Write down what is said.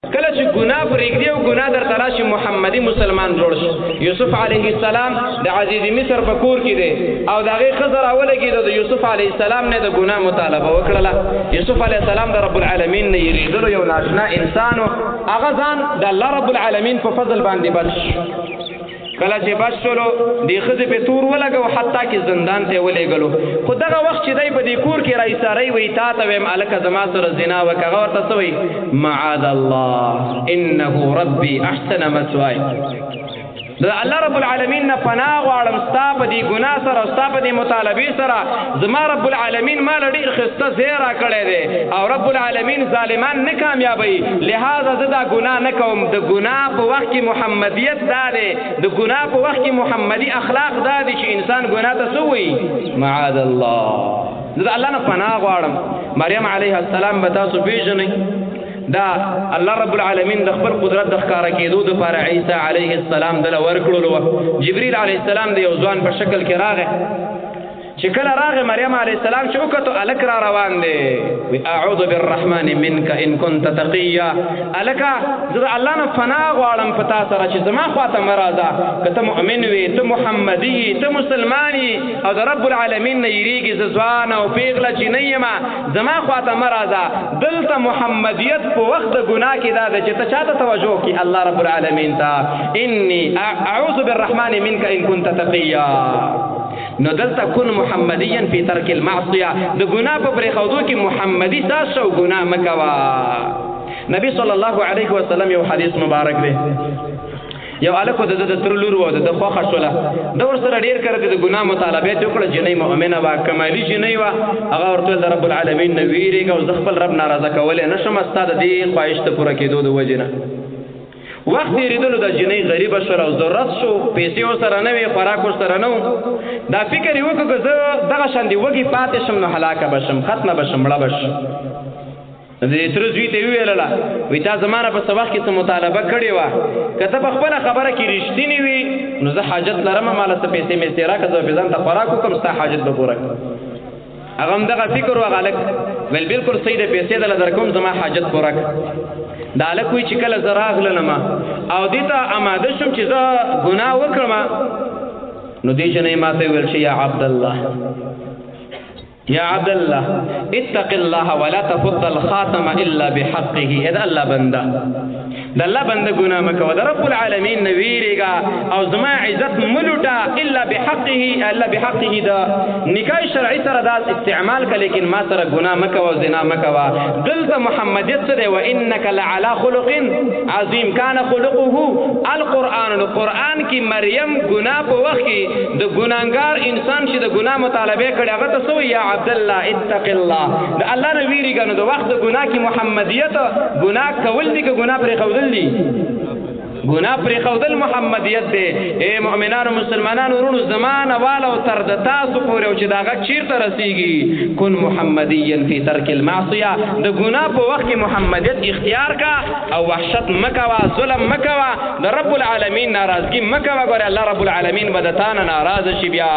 کله چې ګناه پرېږدي او ګناه درته راشي محمدي مسلمان جوړ شي. یوسف علیه السلام د عزیز مصر په کور کې دی او د هغې ښځه راولګېده، د یوسف علیه السلام نه د ګناه مطالبه وکړله. یوسف علیه السلام د رب العالمین نه یېرېدلو یو ناشنا انسان و، هغه ځان د الله رب العالمین په فضل باندې بچ شو. کله چې بچ شولو دې ښځې پې تور ولګو، حتی کې زندان ته یې ولېږلو. خو دغه وخت چې دی په دې کور کې راایساری وایي تا ته ویم هلکه زما سره زنا وکړه، هغه ورته څه وایي؟ معاذ الله انه ربي احسن مثوای. د الله رب العالمین نه پناه غواړم ستا په دې ګناه سره او ستا په دې مطالبې سره. زما رب العالمین ما له ډېر ښایسته ځای راکړی دی او رب العالمین ظالمان نه کامیابوي، لہذا زه دا ګناه نه کوم. د ګناه په وخت کې محمدیت دا دی، د ګناه په وخت کې محمدي اخلاق دا دی چې انسان ګناه ته څه وایي؟ معاذ الله. زه د الله نه پناه غواړم. مریم علیه السلام به تاسو پېژنئ، دا الله رب العالمین د خپل قدرت د ښکاره کېدو دپاره عیسی علیه السلام دله ورکړلو وه. جبریل علیه السلام د یو ځوان په شکل کې راغی، چې کله راغی مریم علیه السلام چې وکتو هلک را روان دی، وی اعوذ بالرحمن منک ان كنت تقیا. هلکه زه د الله نه پناه غواړم په تا سره چې زما خواته مه راځه. که ته مؤمن وې، ته محمدي یې، ته مسلمان یې او د رب العالمین نه یېرېږي، زه ځوان او پېغله چې نه یم، زما خواته مه راځه. دلته محمدیت په وخت د ګناه کې دا ده چې ته چا ته توجه کړي؟ الله رب العالمین ته. انی اعوذ بالرحمن منک ان كنت تقیا. نو دلته کن محمدیا فی ترک المعصیه، د ګناه په پرېښودو کې محمدي ساز شو، ګناه مه کوه. نبی صلی الله علیه وسلم یو حدیث مبارک دی، یو هلک و د ده د تره لور وه، د ده خوښه شوله، ده ورسره ډېر کله د ګناه مطالبات یې وکړه. جنۍ مؤمنه وه، کمالي جنۍ وه. هغه ورته ویل د رب العالمین نه ویرېږه او زه خپل رب ناراضه کولی نه شم ستا د دې خواهش د پوره کېدو د وجې نه. وخت تېرېدلو د جنۍ غریبه شوله او ضرورت شو، پیسې ورسره نه وې، خوراک ورسره نه و. دا فکر یې وکړو که زه دغه شاندې وږې پاتې شم نو هلاکه به شم، ختمه به شم، مړه به شم. د تره زوی ته یې وویلله، وایي تا زما نه په څه وخت کې څه مطالبه کړې وه، که ته په خپله خبره کې رښتینې وي نو زه حاجت لرم، ماله څه پیسې میسې راکړه، زه به ځان ته خوراک وکړم، ستا حاجت به پوره کړم. هغه هم دغه فکر و. هغه هلک ویل بلکل صحیح ده، پیسې دله درکوم، زما حاجت پوره کړه. دا هلک وایي چې کله زه راغلم او دې ته اماده شوم چې زه ګناه وکړم، نو دې جنۍ ما ته ویل چې یا عبدالله یا عبدالله اتق الله ولا تفض الخاتم الا بحقه. اذا الله بنده د الله بنده ګناه مه کوه، د رب العالمین نه ویرېږه او زما عزت مه لوټه الا بحقه. الا بحقه د نکاح شرعي سره دا استعمال که، لیکن ما سره ګناه مه کوه، زنا مه کوه. دلته محمدیت څه دی؟ وانک لعلى خلق عظیم کان خلقه القرآن. نو قرآن کې مریم ګناه په وخت کې د ګناهګار انسان چې د ګناه مطالبه کړي هغه ته څه وایي؟ یا عبدالله اتق الله. د الله نه ویرېږه. نو د وخت د ګناه کې محمدیت ګناه کول دي که ګناه پرېښودل دي؟ ګناه پرېښودل محمدیت دی. ای مؤمنانو مسلمانانو ورونو، زمانه والا او تر د تاسو پورې او چې دا غږ چېرته رسېږي، کن محمدیا فی ترک المعصیه. د ګناه په وخت کې محمدیت اختیار کا او وحشت مه کوه، ظلم مه کوه، د رب العالمین ناراضګي مه کوه. ګوره الله رب العالمین به د تا نه ناراضه شي بیا.